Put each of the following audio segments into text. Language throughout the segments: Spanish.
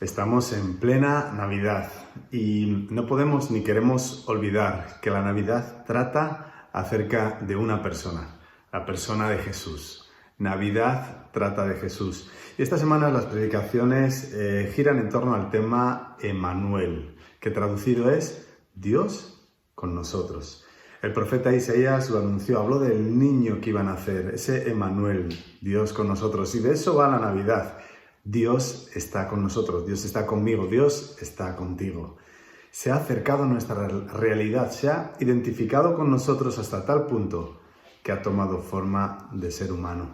Estamos en plena Navidad y no podemos ni queremos olvidar que la Navidad trata acerca de una persona, la persona de Jesús. Navidad trata de Jesús. Y esta semana las predicaciones giran en torno al tema Emmanuel, que traducido es Dios con nosotros. El profeta Isaías lo anunció, habló del niño que iba a nacer, ese Emmanuel, Dios con nosotros. Y de eso va la Navidad. Dios está con nosotros, Dios está conmigo, Dios está contigo. Se ha acercado a nuestra realidad, se ha identificado con nosotros hasta tal punto que ha tomado forma de ser humano.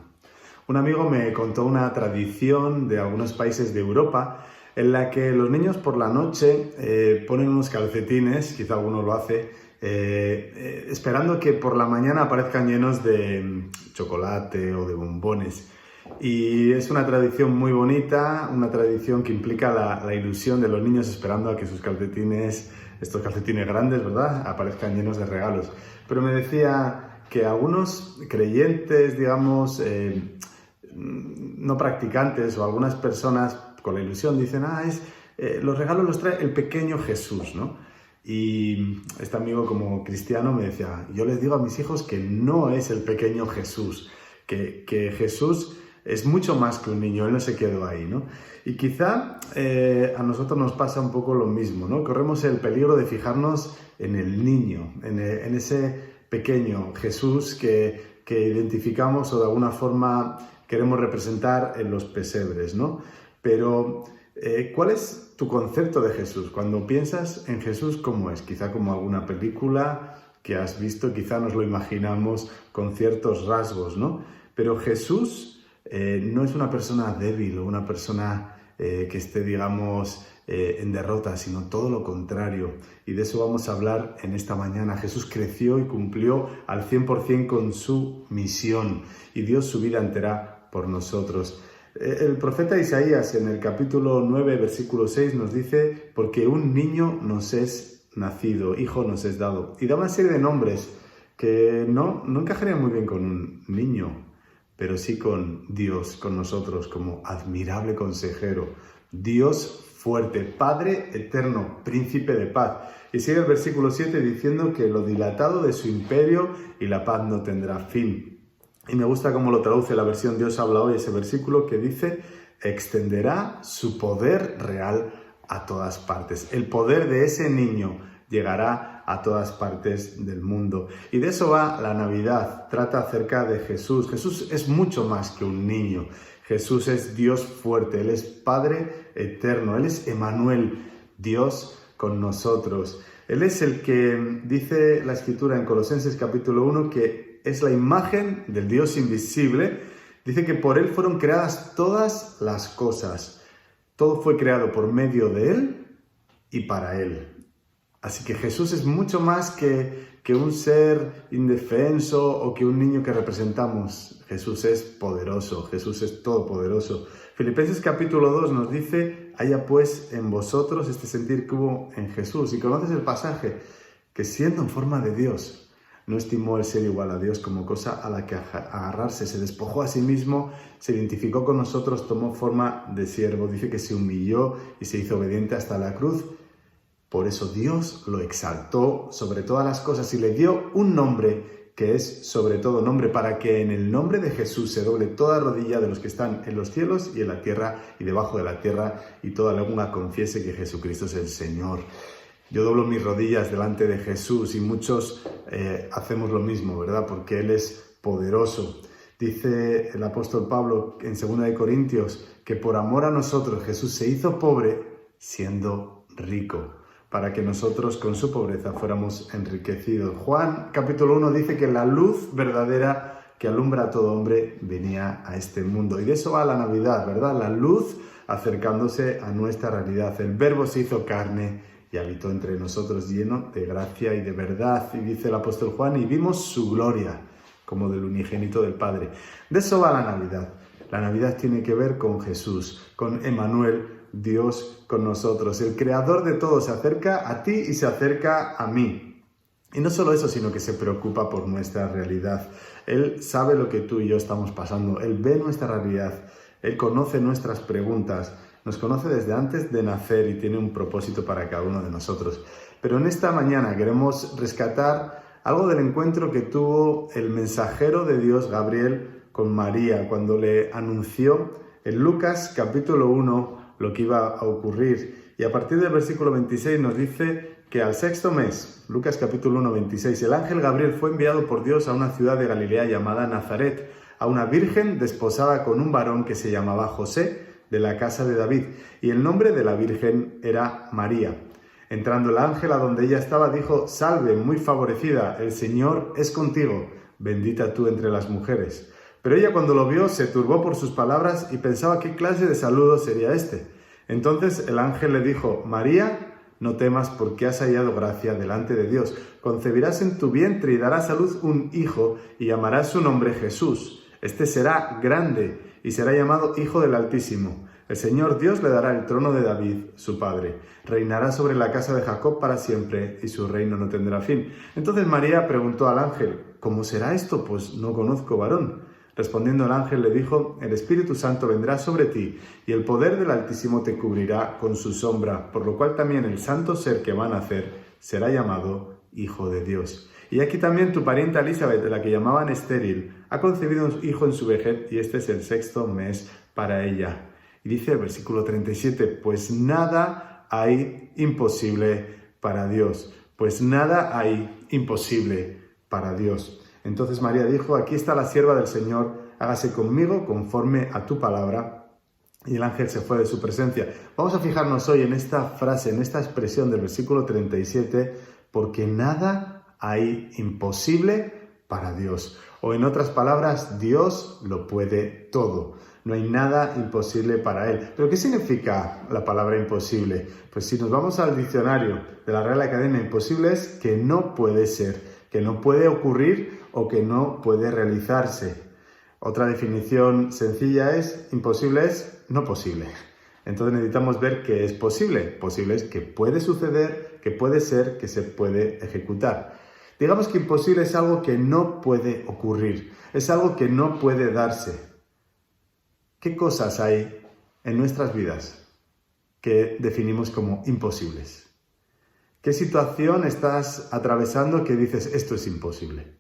Un amigo me contó una tradición de algunos países de Europa en la que los niños por la noche ponen unos calcetines, quizá alguno lo hace, esperando que por la mañana aparezcan llenos de chocolate o de bombones. Y es una tradición muy bonita, una tradición que implica la ilusión de los niños esperando a que sus calcetines, estos calcetines grandes, ¿verdad?, aparezcan llenos de regalos. Pero me decía que algunos creyentes, digamos, no practicantes o algunas personas con la ilusión dicen, los regalos los trae el pequeño Jesús, ¿no? Y este amigo como cristiano me decía, yo les digo a mis hijos que no es el pequeño Jesús, que Jesús es mucho más que un niño, él no se quedó ahí, ¿no? Y quizá a nosotros nos pasa un poco lo mismo, ¿no? Corremos el peligro de fijarnos en el niño, en ese pequeño Jesús que identificamos o de alguna forma queremos representar en los pesebres, ¿no? Pero, ¿cuál es tu concepto de Jesús? Cuando piensas en Jesús, ¿cómo es? Quizá como alguna película que has visto, quizá nos lo imaginamos con ciertos rasgos, ¿no? Pero Jesús no es una persona débil o una persona que esté, digamos, en derrota, sino todo lo contrario. Y de eso vamos a hablar en esta mañana. Jesús creció y cumplió al 100% con su misión y dio su vida entera por nosotros. El profeta Isaías en el capítulo 9, versículo 6 nos dice, porque un niño nos es nacido, hijo nos es dado. Y da una serie de nombres que no encajarían muy bien con un niño, pero sí con Dios, con nosotros, como admirable consejero, Dios fuerte, Padre eterno, príncipe de paz. Y sigue el versículo 7 diciendo que lo dilatado de su imperio y la paz no tendrá fin. Y me gusta cómo lo traduce la versión Dios habla hoy, ese versículo que dice, extenderá su poder real a todas partes. El poder de ese niño llegará a todas partes del mundo. Y de eso va la Navidad, trata acerca de Jesús. Jesús es mucho más que un niño. Jesús es Dios fuerte, Él es Padre eterno, Él es Emmanuel, Dios con nosotros. Él es el que dice la Escritura en Colosenses capítulo 1 que es la imagen del Dios invisible. Dice que por Él fueron creadas todas las cosas. Todo fue creado por medio de Él y para Él. Así que Jesús es mucho más que un ser indefenso o que un niño que representamos. Jesús es poderoso, Jesús es todopoderoso. Filipenses capítulo 2 nos dice, haya pues en vosotros este sentir que hubo en Jesús. Y conoces el pasaje, que siendo en forma de Dios, no estimó el ser igual a Dios como cosa a la que agarrarse, se despojó a sí mismo, se identificó con nosotros, tomó forma de siervo. Dice que se humilló y se hizo obediente hasta la cruz. Por eso Dios lo exaltó sobre todas las cosas y le dio un nombre que es sobre todo nombre, para que en el nombre de Jesús se doble toda rodilla de los que están en los cielos y en la tierra y debajo de la tierra, y toda lengua confiese que Jesucristo es el Señor. Yo doblo mis rodillas delante de Jesús y muchos hacemos lo mismo, ¿verdad? Porque Él es poderoso. Dice el apóstol Pablo en 2 Corintios que por amor a nosotros Jesús se hizo pobre siendo rico, para que nosotros con su pobreza fuéramos enriquecidos. Juan capítulo 1 dice que la luz verdadera que alumbra a todo hombre venía a este mundo. Y de eso va la Navidad, ¿verdad? La luz acercándose a nuestra realidad. El Verbo se hizo carne y habitó entre nosotros lleno de gracia y de verdad. Y dice el apóstol Juan, y vimos su gloria como del unigénito del Padre. De eso va la Navidad. La Navidad tiene que ver con Jesús, con Emmanuel, Dios con nosotros. El creador de todo se acerca a ti y se acerca a mí. Y no solo eso, sino que se preocupa por nuestra realidad. Él sabe lo que tú y yo estamos pasando. Él ve nuestra realidad. Él conoce nuestras preguntas, nos conoce desde antes de nacer y tiene un propósito para cada uno de nosotros. Pero en esta mañana queremos rescatar algo del encuentro que tuvo el mensajero de Dios, Gabriel, con María, cuando le anunció en Lucas capítulo 1 lo que iba a ocurrir. Y a partir del versículo 26 nos dice que al sexto mes, Lucas capítulo 1, 26, el ángel Gabriel fue enviado por Dios a una ciudad de Galilea llamada Nazaret, a una virgen desposada con un varón que se llamaba José, de la casa de David, y el nombre de la virgen era María. Entrando el ángel a donde ella estaba, dijo: «Salve, muy favorecida, el Señor es contigo, bendita tú entre las mujeres». Pero ella, cuando lo vio, se turbó por sus palabras y pensaba qué clase de saludo sería este. Entonces el ángel le dijo: «María, no temas, porque has hallado gracia delante de Dios. Concebirás en tu vientre y darás a luz un hijo, y llamarás su nombre Jesús. Este será grande y será llamado Hijo del Altísimo. El Señor Dios le dará el trono de David, su padre. Reinará sobre la casa de Jacob para siempre, y su reino no tendrá fin». Entonces María preguntó al ángel: «¿Cómo será esto? Pues no conozco varón». Respondiendo el ángel le dijo: «El Espíritu Santo vendrá sobre ti, y el poder del Altísimo te cubrirá con su sombra, por lo cual también el santo ser que va a nacer será llamado Hijo de Dios. Y aquí también tu parienta Elizabeth, de la que llamaban estéril, ha concebido un hijo en su vejez, y este es el sexto mes para ella». Y dice el versículo 37, «Pues nada hay imposible para Dios». Pues nada hay imposible para Dios. Entonces María dijo: «Aquí está la sierva del Señor, hágase conmigo conforme a tu palabra». Y el ángel se fue de su presencia. Vamos a fijarnos hoy en esta frase, en esta expresión del versículo 37, porque nada hay imposible para Dios. O en otras palabras, Dios lo puede todo. No hay nada imposible para Él. ¿Pero qué significa la palabra imposible? Pues si nos vamos al diccionario de la Real Academia, imposible es que no puede ser, que no puede ocurrir o que no puede realizarse. Otra definición sencilla es: imposible es no posible. Entonces necesitamos ver qué es posible. Posible es que puede suceder, que puede ser, que se puede ejecutar. Digamos que imposible es algo que no puede ocurrir, es algo que no puede darse. ¿Qué cosas hay en nuestras vidas que definimos como imposibles? ¿Qué situación estás atravesando que dices: esto es imposible?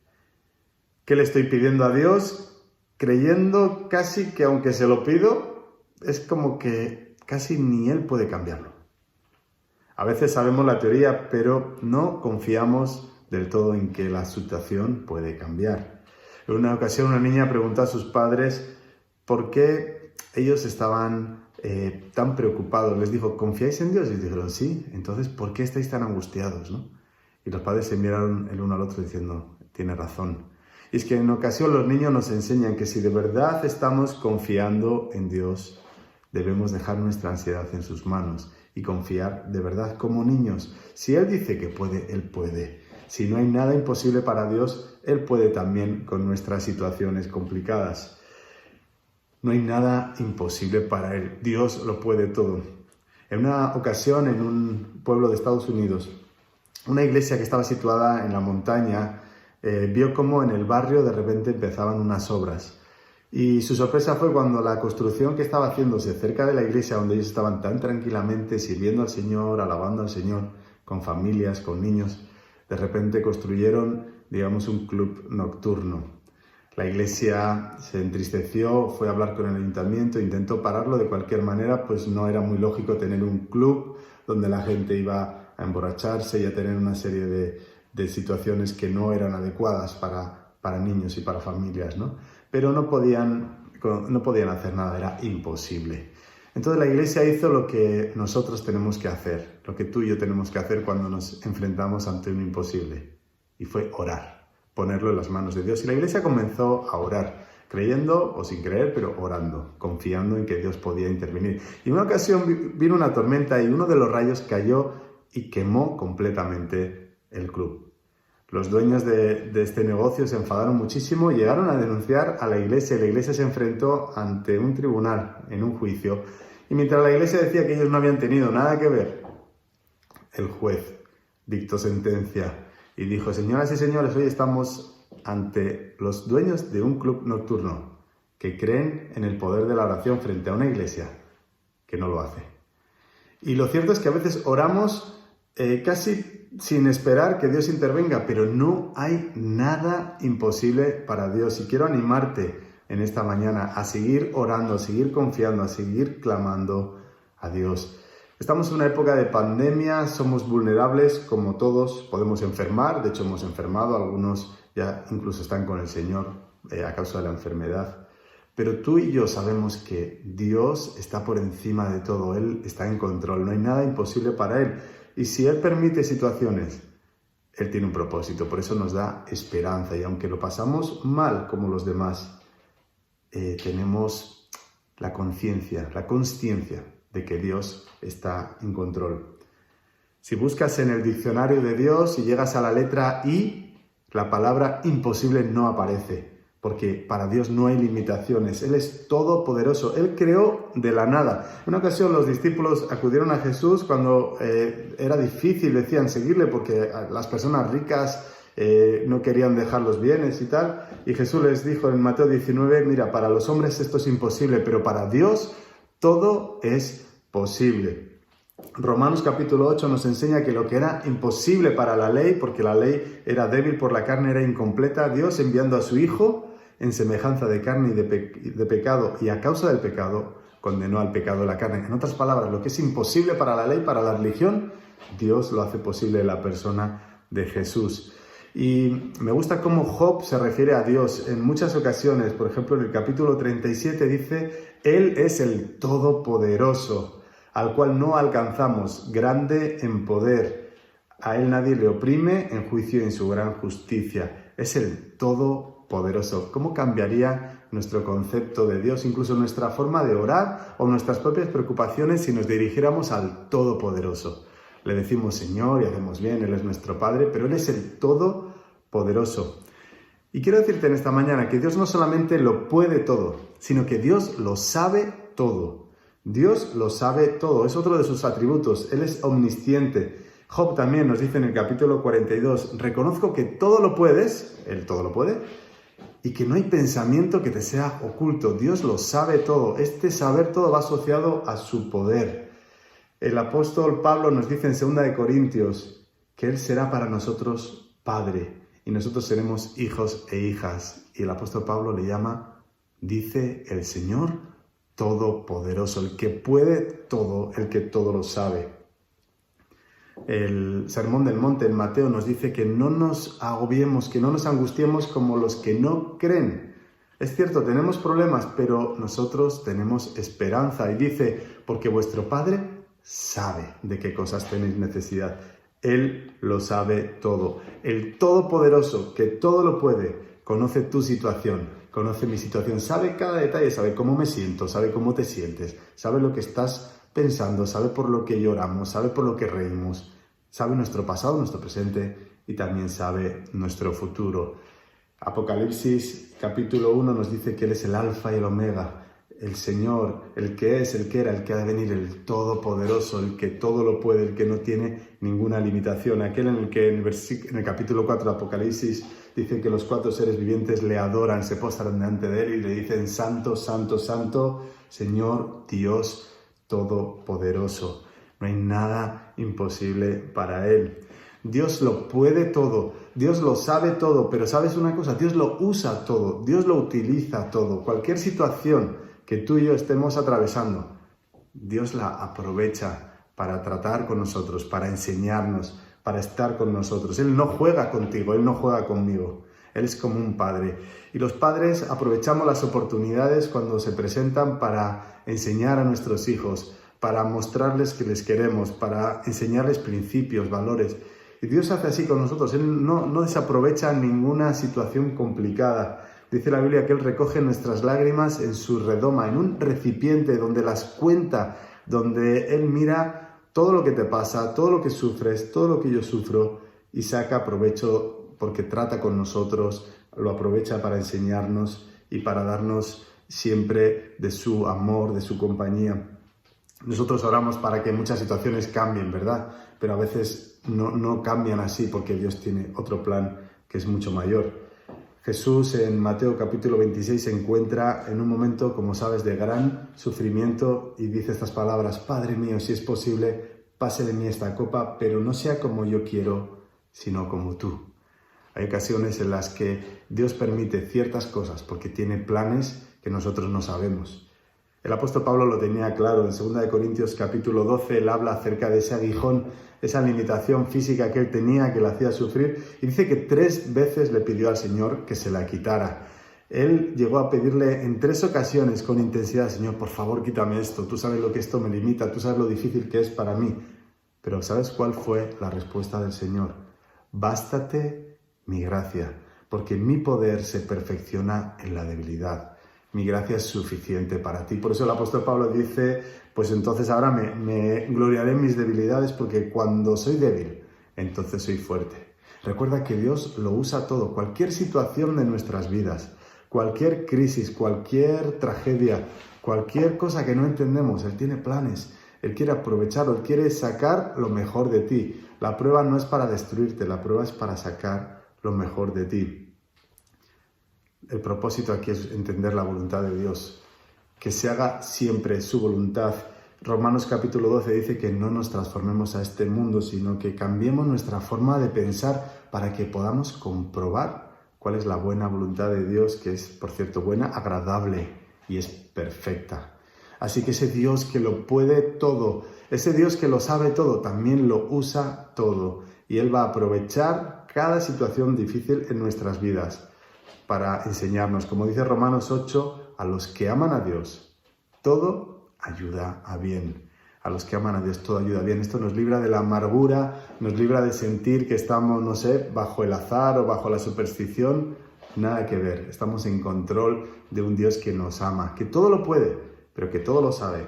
¿Qué le estoy pidiendo a Dios creyendo casi que aunque se lo pido, es como que casi ni Él puede cambiarlo? A veces sabemos la teoría, pero no confiamos del todo en que la situación puede cambiar. En una ocasión una niña preguntó a sus padres por qué ellos estaban tan preocupados. Les dijo: ¿confiáis en Dios? Y dijeron: sí. Entonces, ¿por qué estáis tan angustiados, no? Y los padres se miraron el uno al otro diciendo: tiene razón. Y es que en ocasión los niños nos enseñan que si de verdad estamos confiando en Dios, debemos dejar nuestra ansiedad en sus manos y confiar de verdad como niños. Si Él dice que puede, Él puede. Si no hay nada imposible para Dios, Él puede también con nuestras situaciones complicadas. No hay nada imposible para Él. Dios lo puede todo. En una ocasión, en un pueblo de Estados Unidos, una iglesia que estaba situada en la montaña vio cómo en el barrio de repente empezaban unas obras. Y su sorpresa fue cuando la construcción que estaba haciéndose cerca de la iglesia, donde ellos estaban tan tranquilamente sirviendo al Señor, alabando al Señor, con familias, con niños, de repente construyeron, digamos, un club nocturno. La iglesia se entristeció, fue a hablar con el ayuntamiento, intentó pararlo de cualquier manera, pues no era muy lógico tener un club donde la gente iba a emborracharse y a tener una serie de situaciones que no eran adecuadas para niños y para familias, ¿no? Pero no podían hacer nada, era imposible. Entonces la iglesia hizo lo que nosotros tenemos que hacer, lo que tú y yo tenemos que hacer cuando nos enfrentamos ante un imposible, y fue orar, ponerlo en las manos de Dios. Y la iglesia comenzó a orar, creyendo o sin creer, pero orando, confiando en que Dios podía intervenir. Y en una ocasión vino una tormenta y uno de los rayos cayó y quemó completamente el club. Los dueños de este negocio se enfadaron muchísimo y llegaron a denunciar a la iglesia. La iglesia se enfrentó ante un tribunal en un juicio. Y mientras la iglesia decía que ellos no habían tenido nada que ver, el juez dictó sentencia y dijo: señoras y señores, hoy estamos ante los dueños de un club nocturno que creen en el poder de la oración frente a una iglesia que no lo hace. Y lo cierto es que a veces oramos casi sin esperar que Dios intervenga, pero no hay nada imposible para Dios. Y quiero animarte en esta mañana a seguir orando, a seguir confiando, a seguir clamando a Dios. Estamos en una época de pandemia, somos vulnerables como todos, podemos enfermar, de hecho hemos enfermado, algunos ya incluso están con el Señor a causa de la enfermedad. Pero tú y yo sabemos que Dios está por encima de todo, Él está en control, no hay nada imposible para Él. Y si Él permite situaciones, Él tiene un propósito, por eso nos da esperanza. Y aunque lo pasamos mal como los demás, tenemos la conciencia, la consciencia de que Dios está en control. Si buscas en el diccionario de Dios y llegas a la letra I, la palabra imposible no aparece, porque para Dios no hay limitaciones. Él es todopoderoso. Él creó de la nada. En una ocasión los discípulos acudieron a Jesús cuando era difícil, decían, seguirle, porque las personas ricas no querían dejar los bienes y tal. Y Jesús les dijo en Mateo 19, mira, para los hombres esto es imposible, pero para Dios todo es posible. Romanos capítulo 8 nos enseña que lo que era imposible para la ley, porque la ley era débil por la carne, era incompleta, Dios enviando a su Hijo en semejanza de carne y de pecado, y a causa del pecado condenó al pecado de la carne. En otras palabras, lo que es imposible para la ley, para la religión, Dios lo hace posible en la persona de Jesús. Y me gusta cómo Job se refiere a Dios en muchas ocasiones. Por ejemplo, en el capítulo 37 dice, Él es el Todopoderoso, al cual no alcanzamos, grande en poder. A Él nadie le oprime en juicio y en su gran justicia. Es el Todopoderoso. ¿Cómo cambiaría nuestro concepto de Dios, incluso nuestra forma de orar o nuestras propias preocupaciones si nos dirigiéramos al Todopoderoso? Le decimos Señor y hacemos bien, Él es nuestro Padre, pero Él es el Todopoderoso. Y quiero decirte en esta mañana que Dios no solamente lo puede todo, sino que Dios lo sabe todo. Dios lo sabe todo, es otro de sus atributos, Él es omnisciente. Job también nos dice en el capítulo 42, reconozco que todo lo puedes, Él todo lo puede, y que no hay pensamiento que te sea oculto. Dios lo sabe todo, este saber todo va asociado a su poder. El apóstol Pablo nos dice en 2 de Corintios que Él será para nosotros Padre y nosotros seremos hijos e hijas. Y el apóstol Pablo le llama, dice el Señor Todopoderoso, el que puede todo, el que todo lo sabe. El Sermón del Monte en Mateo nos dice que no nos agobiemos, que no nos angustiemos como los que no creen. Es cierto, tenemos problemas, pero nosotros tenemos esperanza. Y dice, porque vuestro Padre sabe de qué cosas tenéis necesidad. Él lo sabe todo. El Todopoderoso, que todo lo puede, conoce tu situación, conoce mi situación, sabe cada detalle, sabe cómo me siento, sabe cómo te sientes, sabe lo que estás pensando, sabe por lo que lloramos, sabe por lo que reímos, sabe nuestro pasado, nuestro presente y también sabe nuestro futuro. Apocalipsis capítulo 1 nos dice que Él es el Alfa y el Omega, el Señor, el que es, el que era, el que ha de venir, el Todopoderoso, el que todo lo puede, el que no tiene ninguna limitación. Aquel en el que en el capítulo 4 de Apocalipsis dice que los 4 seres vivientes le adoran, se postran delante de Él y le dicen Santo, Santo, Santo, Señor Dios Todopoderoso. No hay nada imposible para Él. Dios lo puede todo, Dios lo sabe todo, pero ¿sabes una cosa? Dios lo usa todo, Dios lo utiliza todo. Cualquier situación que tú y yo estemos atravesando, Dios la aprovecha para tratar con nosotros, para enseñarnos, para estar con nosotros. Él no juega contigo, Él no juega conmigo. Él es como un padre. Y los padres aprovechamos las oportunidades cuando se presentan para enseñar a nuestros hijos, para mostrarles que les queremos, para enseñarles principios, valores. Y Dios hace así con nosotros. Él no desaprovecha ninguna situación complicada. Dice la Biblia que Él recoge nuestras lágrimas en su redoma, en un recipiente donde las cuenta, donde Él mira todo lo que te pasa, todo lo que sufres, todo lo que yo sufro y saca provecho porque trata con nosotros, lo aprovecha para enseñarnos y para darnos siempre de su amor, de su compañía. Nosotros oramos para que muchas situaciones cambien, ¿verdad? Pero a veces no cambian así porque Dios tiene otro plan que es mucho mayor. Jesús en Mateo capítulo 26 se encuentra en un momento, como sabes, de gran sufrimiento y dice estas palabras: Padre mío, si es posible, pase de mí esta copa, pero no sea como yo quiero, sino como tú. Hay ocasiones en las que Dios permite ciertas cosas porque tiene planes que nosotros no sabemos. El apóstol Pablo lo tenía claro. En 2 Corintios capítulo 12 él habla acerca de ese aguijón, esa limitación física que él tenía, que le hacía sufrir, y dice que 3 veces le pidió al Señor que se la quitara. Él llegó a pedirle en 3 ocasiones con intensidad: Señor, por favor, quítame esto, tú sabes lo que esto me limita, tú sabes lo difícil que es para mí. Pero ¿sabes cuál fue la respuesta del Señor? Bástate mi gracia, porque mi poder se perfecciona en la debilidad. Mi gracia es suficiente para ti. Por eso el apóstol Pablo dice, pues entonces ahora me gloriaré en mis debilidades, porque cuando soy débil, entonces soy fuerte. Recuerda que Dios lo usa todo, cualquier situación de nuestras vidas, cualquier crisis, cualquier tragedia, cualquier cosa que no entendemos, Él tiene planes, Él quiere aprovecharlo, Él quiere sacar lo mejor de ti. La prueba no es para destruirte, la prueba es para sacar lo mejor de ti. El propósito aquí es entender la voluntad de Dios, que se haga siempre su voluntad. Romanos capítulo 12 dice que no nos transformemos a este mundo, sino que cambiemos nuestra forma de pensar para que podamos comprobar cuál es la buena voluntad de Dios, que es, por cierto, buena, agradable y es perfecta. Así que ese Dios que lo puede todo, ese Dios que lo sabe todo, también lo usa todo. Y Él va a aprovechar cada situación difícil en nuestras vidas para enseñarnos, como dice Romanos 8, a los que aman a Dios, todo ayuda a bien. A los que aman a Dios, todo ayuda a bien. Esto nos libra de la amargura, nos libra de sentir que estamos, no sé, bajo el azar o bajo la superstición. Nada que ver. Estamos en control de un Dios que nos ama, que todo lo puede, pero que todo lo sabe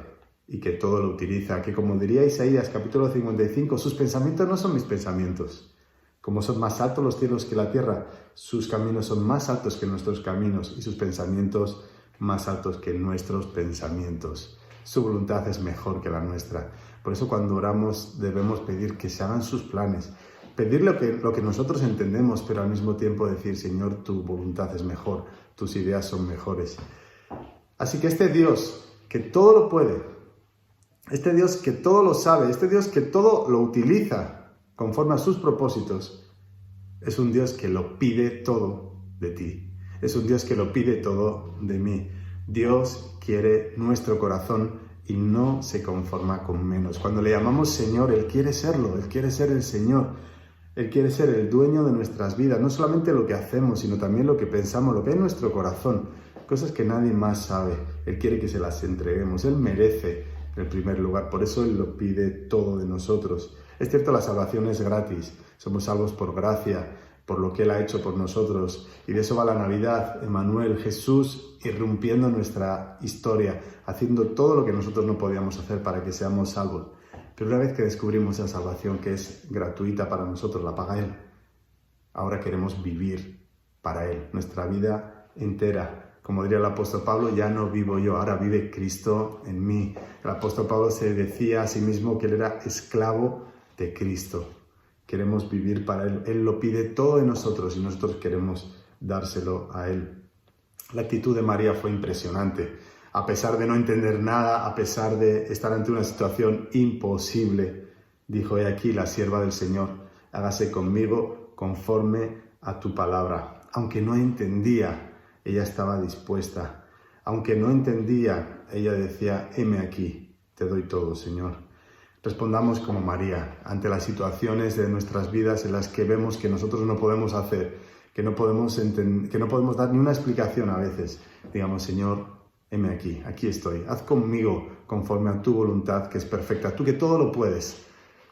y que todo lo utiliza. Que, como diría Isaías capítulo 55, sus pensamientos no son mis pensamientos. Como son más altos los cielos que la tierra, sus caminos son más altos que nuestros caminos y sus pensamientos más altos que nuestros pensamientos. Su voluntad es mejor que la nuestra. Por eso cuando oramos debemos pedir que se hagan sus planes, pedir lo que nosotros entendemos, pero al mismo tiempo decir: Señor, tu voluntad es mejor, tus ideas son mejores. Así que este Dios que todo lo puede, este Dios que todo lo sabe, este Dios que todo lo utiliza conforme a sus propósitos, es un Dios que lo pide todo de ti. Es un Dios que lo pide todo de mí. Dios quiere nuestro corazón y no se conforma con menos. Cuando le llamamos Señor, Él quiere serlo, Él quiere ser el Señor. Él quiere ser el dueño de nuestras vidas, no solamente lo que hacemos, sino también lo que pensamos, lo que hay en nuestro corazón. Cosas que nadie más sabe. Él quiere que se las entreguemos. Él merece el primer lugar, por eso Él lo pide todo de nosotros. Es cierto, la salvación es gratis, somos salvos por gracia, por lo que Él ha hecho por nosotros, y de eso va la Navidad, Emmanuel, Jesús irrumpiendo en nuestra historia, haciendo todo lo que nosotros no podíamos hacer para que seamos salvos. Pero una vez que descubrimos esa salvación que es gratuita para nosotros, la paga Él, ahora queremos vivir para Él, nuestra vida entera. Como diría el apóstol Pablo, ya no vivo yo, ahora vive Cristo en mí. El apóstol Pablo se decía a sí mismo que él era esclavo de Cristo. Queremos vivir para Él. Él lo pide todo de nosotros y nosotros queremos dárselo a Él. La actitud de María fue impresionante. A pesar de no entender nada, a pesar de estar ante una situación imposible, dijo: he aquí la sierva del Señor, hágase conmigo conforme a tu palabra. Aunque no entendía, ella estaba dispuesta. Aunque no entendía, ella decía: heme aquí, te doy todo, Señor. Respondamos como María ante las situaciones de nuestras vidas en las que vemos que nosotros no podemos hacer, que no podemos dar ni una explicación a veces. Digamos: Señor, heme aquí, aquí estoy. Haz conmigo conforme a tu voluntad, que es perfecta. Tú que todo lo puedes,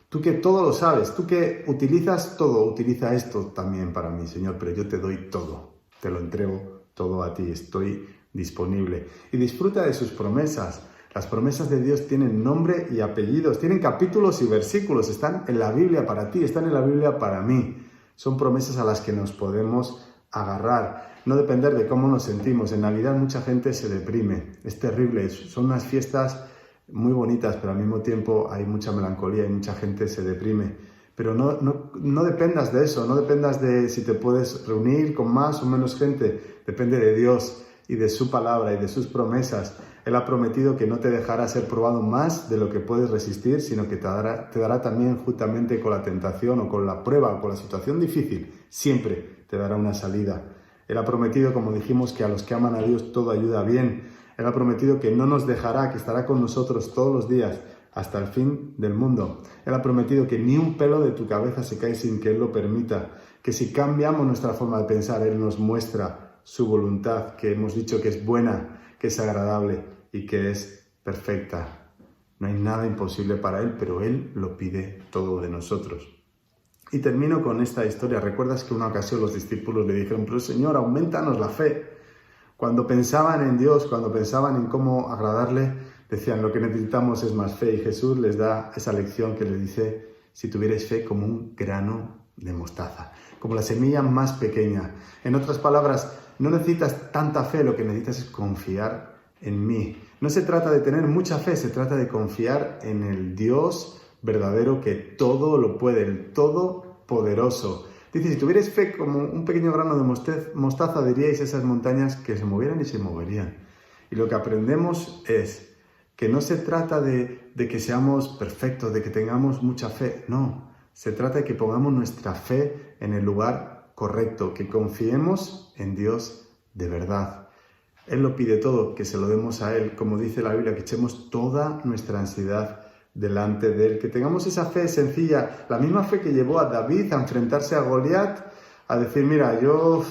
tú que todo lo sabes, tú que utilizas todo, utiliza esto también para mí, Señor, pero yo te doy todo, te lo entrego todo a ti, estoy disponible. Y disfruta de sus promesas. Las promesas de Dios tienen nombre y apellidos, tienen capítulos y versículos, están en la Biblia para ti, están en la Biblia para mí. Son promesas a las que nos podemos agarrar, no depender de cómo nos sentimos. En Navidad mucha gente se deprime, es terrible, son unas fiestas muy bonitas, pero al mismo tiempo hay mucha melancolía y mucha gente se deprime. Pero no dependas de eso, no dependas de si te puedes reunir con más o menos gente. Depende de Dios y de su palabra y de sus promesas. Él ha prometido que no te dejará ser probado más de lo que puedes resistir, sino que te dará también juntamente con la tentación o con la prueba o con la situación difícil. Siempre te dará una salida. Él ha prometido, como dijimos, que a los que aman a Dios todo ayuda bien. Él ha prometido que no nos dejará, que estará con nosotros todos los días hasta el fin del mundo. Él ha prometido que ni un pelo de tu cabeza se cae sin que Él lo permita, que si cambiamos nuestra forma de pensar, Él nos muestra su voluntad, que hemos dicho que es buena, que es agradable y que es perfecta. No hay nada imposible para Él, pero Él lo pide todo de nosotros. Y termino con esta historia. ¿Recuerdas que una ocasión los discípulos le dijeron, pero Señor, aumentanos la fe? Cuando pensaban en Dios, cuando pensaban en cómo agradarle, decían, lo que necesitamos es más fe. Y Jesús les da esa lección que les dice, si tuvierais fe como un grano de mostaza, como la semilla más pequeña. En otras palabras, no necesitas tanta fe, lo que necesitas es confiar en mí. No se trata de tener mucha fe, se trata de confiar en el Dios verdadero que todo lo puede, el Todopoderoso. Dice, si tuvierais fe como un pequeño grano de mostaza, diríais a esas montañas que se movieran y se moverían. Y lo que aprendemos es que no se trata de que seamos perfectos, de que tengamos mucha fe, no. Se trata de que pongamos nuestra fe en el lugar correcto, que confiemos en Dios de verdad. Él lo pide todo, que se lo demos a Él, como dice la Biblia, que echemos toda nuestra ansiedad delante de Él, que tengamos esa fe sencilla, la misma fe que llevó a David a enfrentarse a Goliat, a decir, mira, yo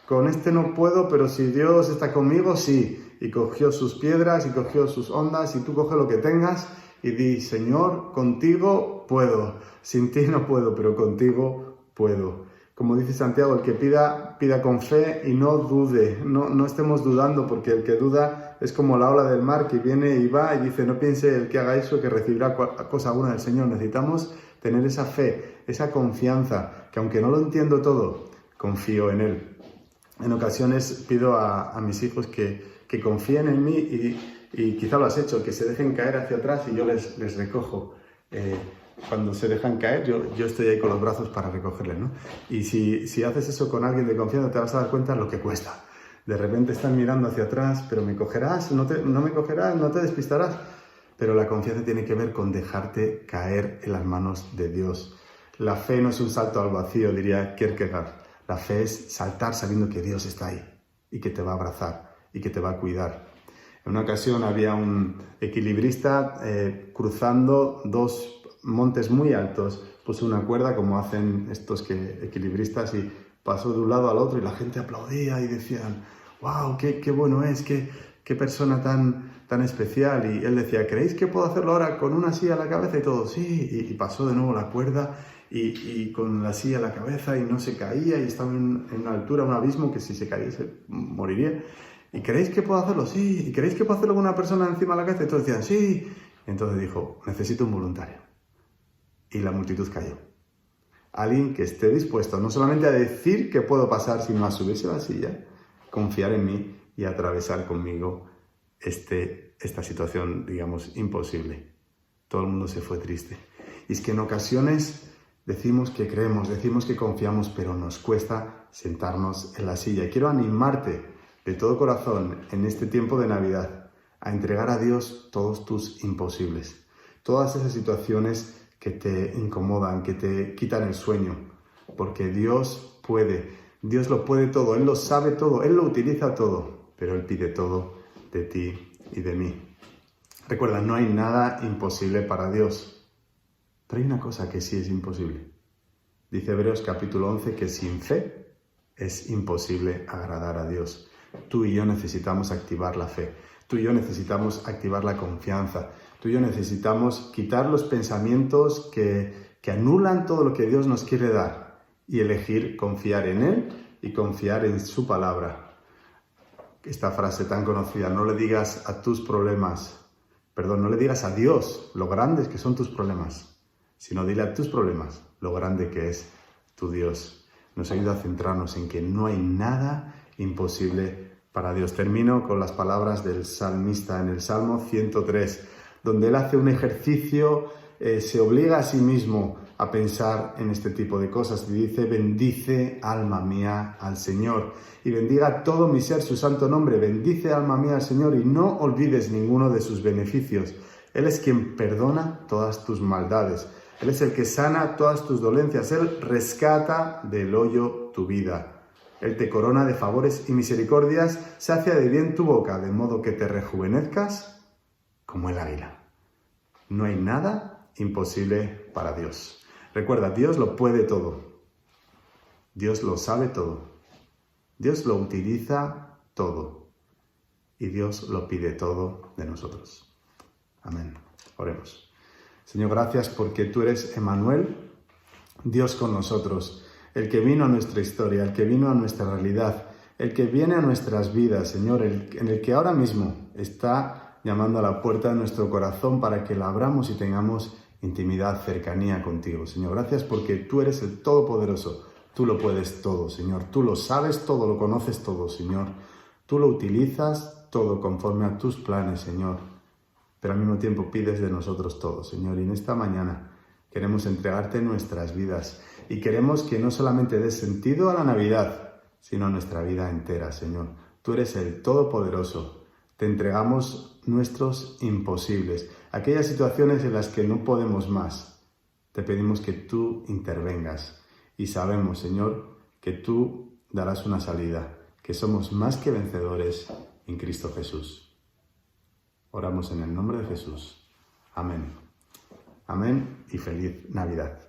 con este no puedo, pero si Dios está conmigo, sí. Y cogió sus piedras y cogió sus ondas y tú coge lo que tengas y di, Señor, contigo puedo, sin ti no puedo, pero contigo puedo. Como dice Santiago, el que pida con fe y no dude, no estemos dudando, porque el que duda es como la ola del mar que viene y va y dice, no piense el que haga eso que recibirá cosa alguna del Señor. Necesitamos tener esa fe, esa confianza, que aunque no lo entiendo todo, confío en Él. En ocasiones pido a mis hijos que confíen en mí y quizá lo has hecho, que se dejen caer hacia atrás y yo les recojo. Cuando se dejan caer, yo estoy ahí con los brazos para recogerles, ¿no? Y si haces eso con alguien de confianza, te vas a dar cuenta de lo que cuesta. De repente están mirando hacia atrás, pero me cogerás, no me cogerás, no te despistarás. Pero la confianza tiene que ver con dejarte caer en las manos de Dios. La fe no es un salto al vacío, diría Kierkegaard. La fe es saltar sabiendo que Dios está ahí y que te va a abrazar y que te va a cuidar. En una ocasión había un equilibrista cruzando dos montes muy altos, puso una cuerda como hacen estos equilibristas y pasó de un lado al otro y la gente aplaudía y decían, wow, qué bueno es, qué persona tan especial. Y él decía, ¿creéis que puedo hacerlo ahora con una silla a la cabeza? Y todo, sí, y pasó de nuevo la cuerda y con la silla a la cabeza y no se caía y estaba en una altura, un abismo que si se caía se moriría. ¿Y creéis que puedo hacerlo? Sí. ¿Y creéis que puedo hacerlo con una persona encima de la cabeza? Y todos decían, sí. Y entonces dijo, necesito un voluntario. Y la multitud cayó. Alguien que esté dispuesto no solamente a decir que puedo pasar, sino a subirse a la silla, confiar en mí y atravesar conmigo esta situación, digamos, imposible. Todo el mundo se fue triste. Y es que en ocasiones decimos que creemos, decimos que confiamos, pero nos cuesta sentarnos en la silla. Y quiero animarte de todo corazón en este tiempo de Navidad a entregar a Dios todos tus imposibles, todas esas situaciones que te incomodan, que te quitan el sueño, porque Dios puede, Dios lo puede todo, Él lo sabe todo, Él lo utiliza todo, pero Él pide todo de ti y de mí. Recuerda, no hay nada imposible para Dios, pero hay una cosa que sí es imposible. Dice Hebreos capítulo 11 que sin fe es imposible agradar a Dios. Tú y yo necesitamos activar la fe, tú y yo necesitamos activar la confianza, tú y yo necesitamos quitar los pensamientos que anulan todo lo que Dios nos quiere dar y elegir confiar en Él y confiar en su palabra. Esta frase tan conocida, no le digas a Dios lo grandes que son tus problemas, sino dile a tus problemas lo grande que es tu Dios. Nos ayuda a centrarnos en que no hay nada imposible para Dios. Termino con las palabras del salmista en el Salmo 103, donde él hace un ejercicio se obliga a sí mismo a pensar en este tipo de cosas y dice: bendice alma mía al Señor y bendiga todo mi ser su santo nombre. Bendice alma mía al Señor y no olvides ninguno de sus beneficios. Él es quien perdona todas tus maldades. Él es el que sana todas tus dolencias. Él rescata del hoyo tu vida. Él te corona de favores y misericordias, sacia de bien tu boca, de modo que te rejuvenezcas como el águila. No hay nada imposible para Dios. Recuerda, Dios lo puede todo. Dios lo sabe todo. Dios lo utiliza todo. Y Dios lo pide todo de nosotros. Amén. Oremos. Señor, gracias porque tú eres Emmanuel, Dios con nosotros, el que vino a nuestra historia, el que vino a nuestra realidad, el que viene a nuestras vidas, Señor, en el que ahora mismo está llamando a la puerta de nuestro corazón para que la abramos y tengamos intimidad, cercanía contigo. Señor, gracias porque tú eres el Todopoderoso. Tú lo puedes todo, Señor. Tú lo sabes todo, lo conoces todo, Señor. Tú lo utilizas todo conforme a tus planes, Señor. Pero al mismo tiempo pides de nosotros todo, Señor. Y en esta mañana queremos entregarte nuestras vidas y queremos que no solamente des sentido a la Navidad, sino a nuestra vida entera, Señor. Tú eres el Todopoderoso. Te entregamos nuestros imposibles, aquellas situaciones en las que no podemos más. Te pedimos que tú intervengas y sabemos, Señor, que tú darás una salida, que somos más que vencedores en Cristo Jesús. Oramos en el nombre de Jesús. Amén. Amén y feliz Navidad.